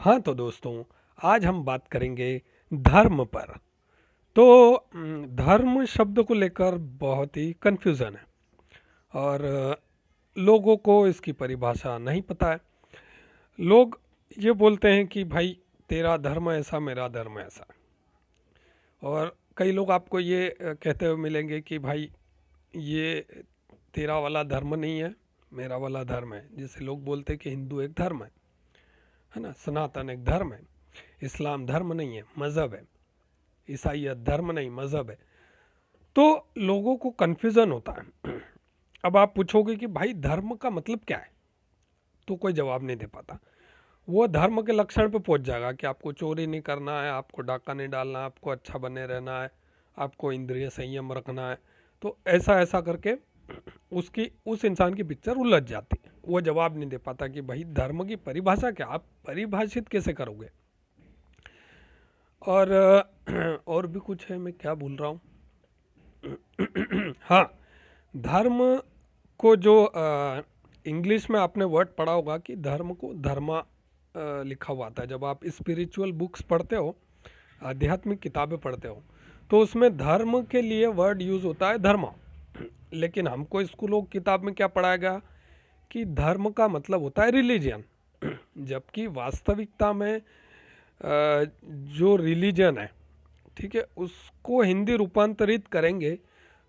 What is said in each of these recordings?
हाँ तो दोस्तों, आज हम बात करेंगे धर्म पर। तो धर्म शब्द को लेकर बहुत ही कन्फ्यूज़न है और लोगों को इसकी परिभाषा नहीं पता है। लोग ये बोलते हैं कि भाई तेरा धर्म ऐसा, मेरा धर्म ऐसा। और कई लोग आपको ये कहते हुए मिलेंगे कि भाई ये तेरा वाला धर्म नहीं है, मेरा वाला धर्म है। जैसे लोग बोलते हैं कि हिंदू एक धर्म है ना, सनातन एक धर्म है, इस्लाम धर्म नहीं है, मज़हब है, ईसाइयत धर्म नहीं मज़हब है। तो लोगों को कन्फ्यूज़न होता है। अब आप पूछोगे कि भाई धर्म का मतलब क्या है, तो कोई जवाब नहीं दे पाता। वो धर्म के लक्षण पे पहुंच जाएगा कि आपको चोरी नहीं करना है, आपको डाका नहीं डालना है, आपको अच्छा बने रहना है, आपको इंद्रिय संयम रखना है। तो ऐसा ऐसा करके उसकी उस इंसान की पिक्चर उलझ जाती है। वो जवाब नहीं दे पाता कि भाई धर्म की परिभाषा क्या, आप परिभाषित कैसे करोगे। और और भी कुछ है, मैं क्या भूल रहा हूँ। हाँ, धर्म को जो इंग्लिश में आपने वर्ड पढ़ा होगा कि धर्म को धर्मा लिखा हुआ आता है। जब आप स्पिरिचुअल बुक्स पढ़ते हो, आध्यात्मिक किताबें पढ़ते हो, तो उसमें धर्म के लिए वर्ड यूज़ होता है धर्मा। लेकिन हमको स्कूलों की किताब में क्या पढ़ाया गया कि धर्म का मतलब होता है रिलीजन। जबकि वास्तविकता में जो रिलीजन है, ठीक है, उसको हिंदी रूपांतरित करेंगे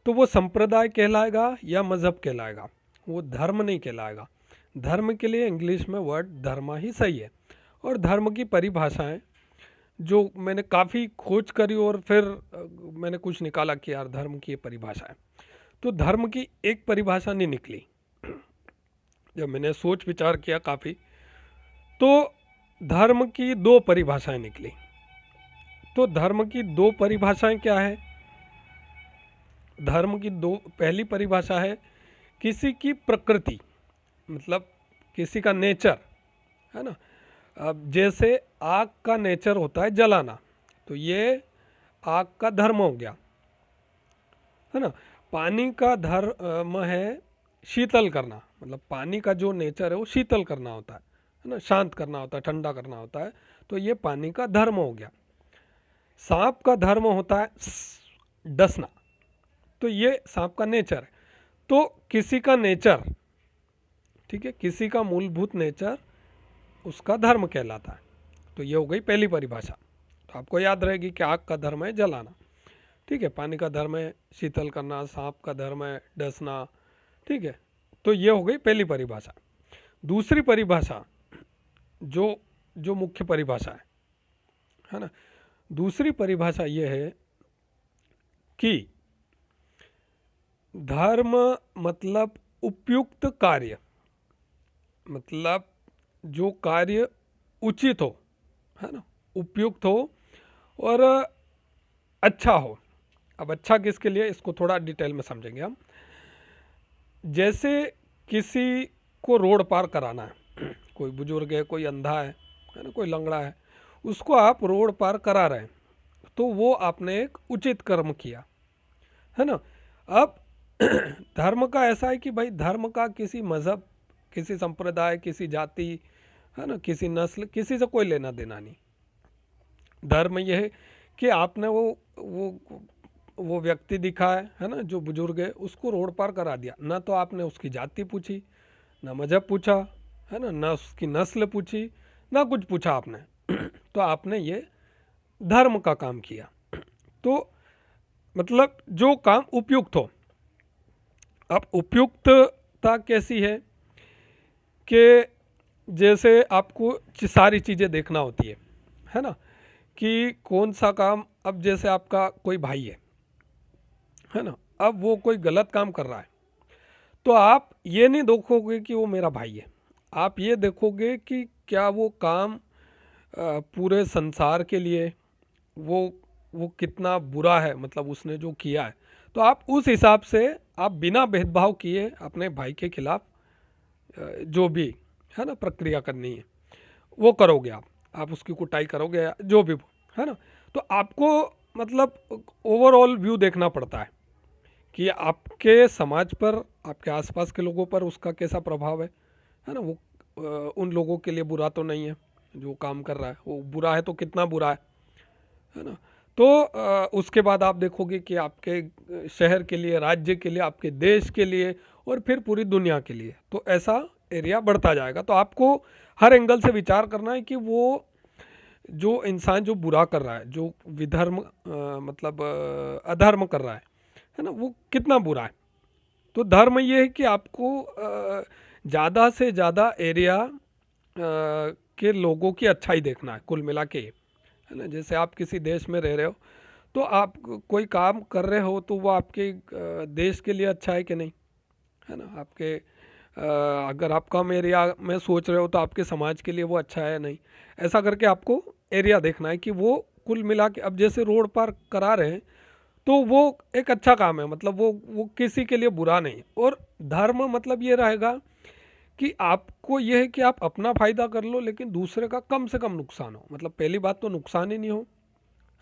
तो वो संप्रदाय कहलाएगा या मज़हब कहलाएगा, वो धर्म नहीं कहलाएगा। धर्म के लिए इंग्लिश में वर्ड धर्मा ही सही है। और धर्म की परिभाषाएं जो मैंने काफ़ी खोज करी और फिर मैंने कुछ निकाला कि यार धर्म की ये परिभाषा है, तो धर्म की एक परिभाषा नहीं निकली। जब मैंने सोच विचार किया काफ़ी, तो धर्म की दो परिभाषाएं निकली। तो धर्म की दो परिभाषाएं क्या है? धर्म की दो, पहली परिभाषा है किसी की प्रकृति, मतलब किसी का नेचर, है ना। अब जैसे आग का नेचर होता है जलाना, तो ये आग का धर्म हो गया, है ना। पानी का धर्म है शीतल करना, मतलब पानी का जो नेचर है वो शीतल करना होता है ना, शांत करना होता है, ठंडा करना होता है। तो ये पानी का धर्म हो गया। सांप का धर्म होता है डसना, तो ये सांप का नेचर है। तो किसी का नेचर, ठीक है, किसी का मूलभूत नेचर उसका धर्म कहलाता है। तो ये हो गई पहली परिभाषा। तो आपको याद रहेगी कि आग का धर्म है जलाना, ठीक है, पानी का धर्म है शीतल करना, सांप का धर्म है डसना, ठीक है। तो ये हो गई पहली परिभाषा। दूसरी परिभाषा जो जो मुख्य परिभाषा है ना, दूसरी परिभाषा ये है कि धर्म मतलब उपयुक्त कार्य, मतलब जो कार्य उचित हो, है ना, उपयुक्त हो और अच्छा हो। अब अच्छा किसके लिए, इसको थोड़ा डिटेल में समझेंगे हम। जैसे किसी को रोड पार कराना है, कोई बुजुर्ग है, कोई अंधा है ना, कोई लंगड़ा है, उसको आप रोड पार करा रहे हैं, तो वो आपने एक उचित कर्म किया, है ना। अब धर्म का ऐसा है कि भाई धर्म का किसी मज़हब, किसी संप्रदाय, किसी जाति, है ना, किसी नस्ल, किसी से कोई लेना देना नहीं। धर्म यह है कि आपने वो व्यक्ति दिखा है ना, जो बुजुर्ग है, उसको रोड पार करा दिया। ना तो आपने उसकी जाति पूछी, ना मजहब पूछा, है ना, ना उसकी नस्ल पूछी, ना कुछ पूछा आपने। तो आपने ये धर्म का काम किया। तो मतलब जो काम उपयुक्त हो। अब उपयुक्तता कैसी है कि जैसे आपको सारी चीज़ें देखना होती है ना, कि कौन सा काम, अब जैसे आपका कोई भाई है ना, अब वो कोई गलत काम कर रहा है, तो आप ये नहीं देखोगे कि वो मेरा भाई है, आप ये देखोगे कि क्या वो काम पूरे संसार के लिए वो कितना बुरा है, मतलब उसने जो किया है। तो आप उस हिसाब से आप बिना भेदभाव किए अपने भाई के खिलाफ जो भी, है ना, प्रक्रिया करनी है वो करोगे। आप उसकी कुटाई करोगे या जो भी, है ना। तो आपको मतलब ओवरऑल व्यू देखना पड़ता है कि आपके समाज पर, आपके आसपास के लोगों पर उसका कैसा प्रभाव है ना। वो उन लोगों के लिए बुरा तो नहीं है। जो काम कर रहा है वो बुरा है तो कितना बुरा है ना। तो उसके बाद आप देखोगे कि आपके शहर के लिए, राज्य के लिए, आपके देश के लिए और फिर पूरी दुनिया के लिए, तो ऐसा एरिया बढ़ता जाएगा। तो आपको हर एंगल से विचार करना है कि वो जो इंसान जो बुरा कर रहा है, जो विधर्म मतलब अधर्म कर रहा है ना, वो कितना बुरा है। तो धर्म ये है कि आपको ज़्यादा से ज़्यादा एरिया के लोगों की अच्छाई देखना है, कुल मिला के, है ना। जैसे आप किसी देश में रह रहे हो तो आप कोई काम कर रहे हो तो वो आपके देश के लिए अच्छा है कि नहीं, है ना। आपके अगर आप कम एरिया में सोच रहे हो तो आपके समाज के लिए वो अच्छा है नहीं। ऐसा करके आपको एरिया देखना है कि वो कुल मिला के, अब जैसे रोड पार करा रहे हैं तो वो एक अच्छा काम है, मतलब वो किसी के लिए बुरा नहीं। और धर्म मतलब ये रहेगा कि आपको ये है कि आप अपना फायदा कर लो लेकिन दूसरे का कम से कम नुकसान हो, मतलब पहली बात तो नुकसान ही नहीं हो,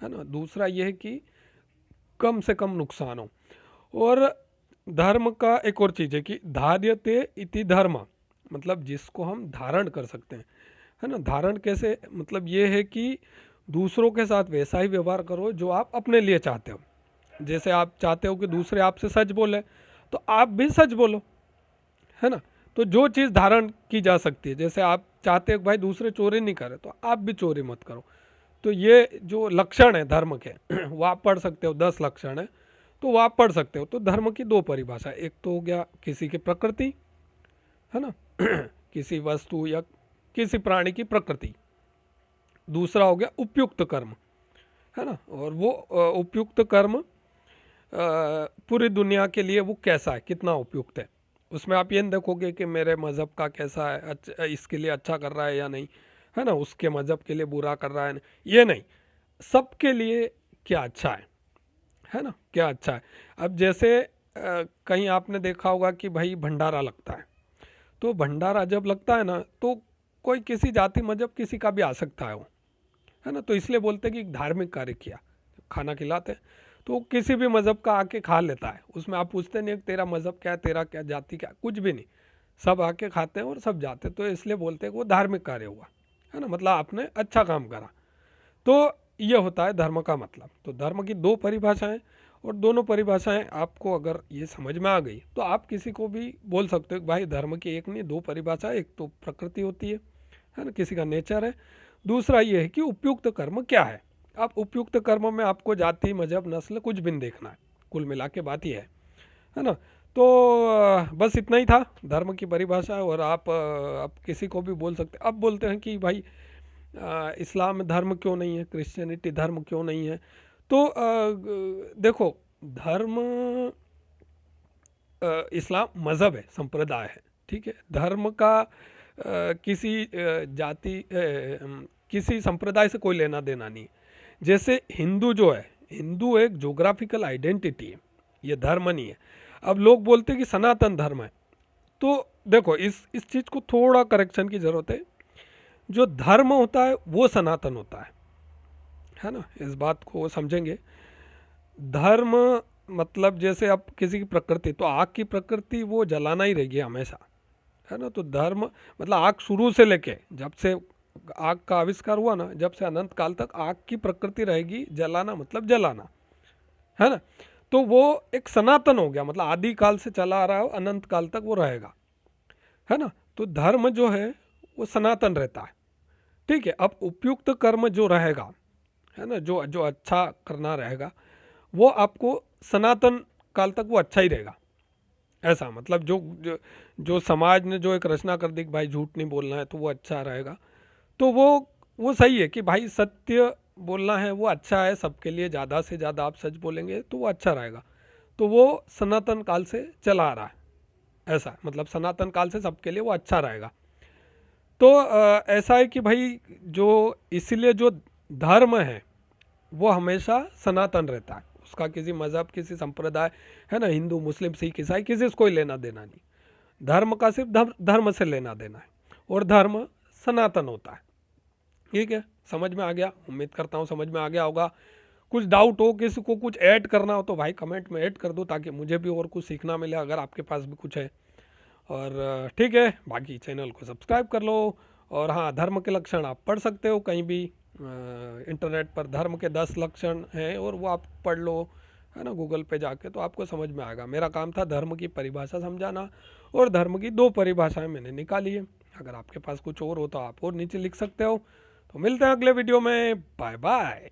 है ना। दूसरा ये है कि कम से कम नुकसान हो। और धर्म का एक और चीज़ है कि धार्यते इति धर्म, मतलब जिसको हम धारण कर सकते हैं, है ना। धारण कैसे, मतलब ये है कि दूसरों के साथ वैसा ही व्यवहार करो जो आप अपने लिए चाहते हो। जैसे आप चाहते हो कि दूसरे आपसे सच बोले तो आप भी सच बोलो, है ना। तो जो चीज़ धारण की जा सकती है, जैसे आप चाहते हो कि भाई दूसरे चोरी नहीं करे तो आप भी चोरी मत करो। तो ये जो लक्षण है धर्म के वो आप पढ़ सकते हो, 10 लक्षण है तो वो आप पढ़ सकते हो। तो धर्म की दो परिभाषा, एक तो हो गया किसी की प्रकृति, है ना किसी वस्तु या किसी प्राणी की प्रकृति। दूसरा हो गया उपयुक्त कर्म, है ना। और वो उपयुक्त कर्म पूरी दुनिया के लिए वो कैसा है, कितना उपयुक्त है। उसमें आप ये नहीं देखोगे कि मेरे मज़हब का कैसा है, अच्छा इसके लिए अच्छा कर रहा है या नहीं, है ना, उसके मज़हब के लिए बुरा कर रहा है नहीं, ये नहीं, सबके लिए क्या अच्छा है ना, क्या अच्छा है। अब जैसे कहीं आपने देखा होगा कि भाई भंडारा लगता है, तो भंडारा जब लगता है ना तो कोई किसी जाति मजहब किसी का भी आ सकता है वो, है ना। तो इसलिए बोलते हैं कि धार्मिक कार्य किया, खाना खिलाते हैं तो वो किसी भी मज़हब का आके खा लेता है। उसमें आप पूछते नहीं कि तेरा मज़हब क्या है, तेरा क्या जाति क्या, कुछ भी नहीं, सब आके खाते हैं और सब जाते हैं। तो इसलिए बोलते हैं कि वो धार्मिक कार्य हुआ, है ना, मतलब आपने अच्छा काम करा। तो ये होता है धर्म का मतलब। तो धर्म की दो परिभाषाएं, और दोनों परिभाषाएं आपको अगर ये समझ में आ गई तो आप किसी को भी बोल सकते हो कि भाई धर्म की एक नहीं दो परिभाषा, एक तो प्रकृति होती है ना, किसी का नेचर है। दूसरा ये है कि उपयुक्त कर्म क्या है। अब उपयुक्त कर्म में आपको जाति मजहब नस्ल कुछ भी नहीं देखना है, कुल मिला के बात ही है ना। तो बस इतना ही था धर्म की परिभाषा। और आप किसी को भी बोल सकते, अब बोलते हैं कि भाई इस्लाम धर्म क्यों नहीं है, क्रिश्चियनिटी धर्म क्यों नहीं है। तो देखो, धर्म इस्लाम मज़हब है, संप्रदाय है, ठीक है। धर्म का किसी जाति किसी संप्रदाय से कोई लेना देना नहीं। जैसे हिंदू जो है, हिंदू एक जोग्राफिकल आइडेंटिटी है, ये धर्म नहीं है। अब लोग बोलते हैं कि सनातन धर्म है, तो देखो इस चीज़ को थोड़ा करेक्शन की ज़रूरत है। जो धर्म होता है वो सनातन होता है ना, इस बात को समझेंगे। धर्म मतलब जैसे अब किसी की प्रकृति, तो आग की प्रकृति वो जलाना ही रहेगी हमेशा, है ना। तो धर्म मतलब आग शुरू से लेके जब से आग का आविष्कार हुआ ना, जब से अनंत काल तक आग की प्रकृति रहेगी, जलाना मतलब जलाना, है ना। तो वो एक सनातन हो गया, मतलब आदि काल से चला आ रहा है, अनंत काल तक वो रहेगा, है ना। तो धर्म जो है वो सनातन रहता है, ठीक है। अब उपयुक्त कर्म जो रहेगा, है ना, जो जो अच्छा करना रहेगा वो आपको सनातन काल तक वो अच्छा ही रहेगा। ऐसा मतलब जो समाज ने जो एक रचना कर दी कि भाई झूठ नहीं बोलना है तो वो अच्छा रहेगा, तो वो सही है कि भाई सत्य बोलना है वो अच्छा है सबके लिए, ज़्यादा से ज़्यादा आप सच बोलेंगे तो वो अच्छा रहेगा। तो वो सनातन काल से चला आ रहा है, ऐसा मतलब सनातन काल से सबके लिए वो अच्छा रहेगा। तो ऐसा है कि भाई जो इसलिए जो धर्म है वो हमेशा सनातन रहता है, उसका किसी मज़हब किसी संप्रदाय, है ना, हिंदू मुस्लिम सिख ईसाई किसी से कोई लेना देना नहीं। धर्म का सिर्फ धर्म से लेना देना है, और धर्म सनातन होता है। ठीक है, समझ में आ गया, उम्मीद करता हूँ समझ में आ गया होगा। कुछ डाउट हो, किसी को कुछ ऐड करना हो तो भाई कमेंट में ऐड कर दो, ताकि मुझे भी और कुछ सीखना मिले अगर आपके पास भी कुछ है। और ठीक है, बाकी चैनल को सब्सक्राइब कर लो और हाँ, धर्म के लक्षण आप पढ़ सकते हो कहीं भी, इंटरनेट पर धर्म के 10 लक्षण हैं और वो आप पढ़ लो, है ना, गूगल पे जाके, तो आपको समझ में आएगा। मेरा काम था धर्म की परिभाषा समझाना, और धर्म की 2 परिभाषाएं मैंने निकाली है। अगर आपके पास कुछ और हो तो आप और नीचे लिख सकते हो। तो मिलते हैं अगले वीडियो में, बाय बाय।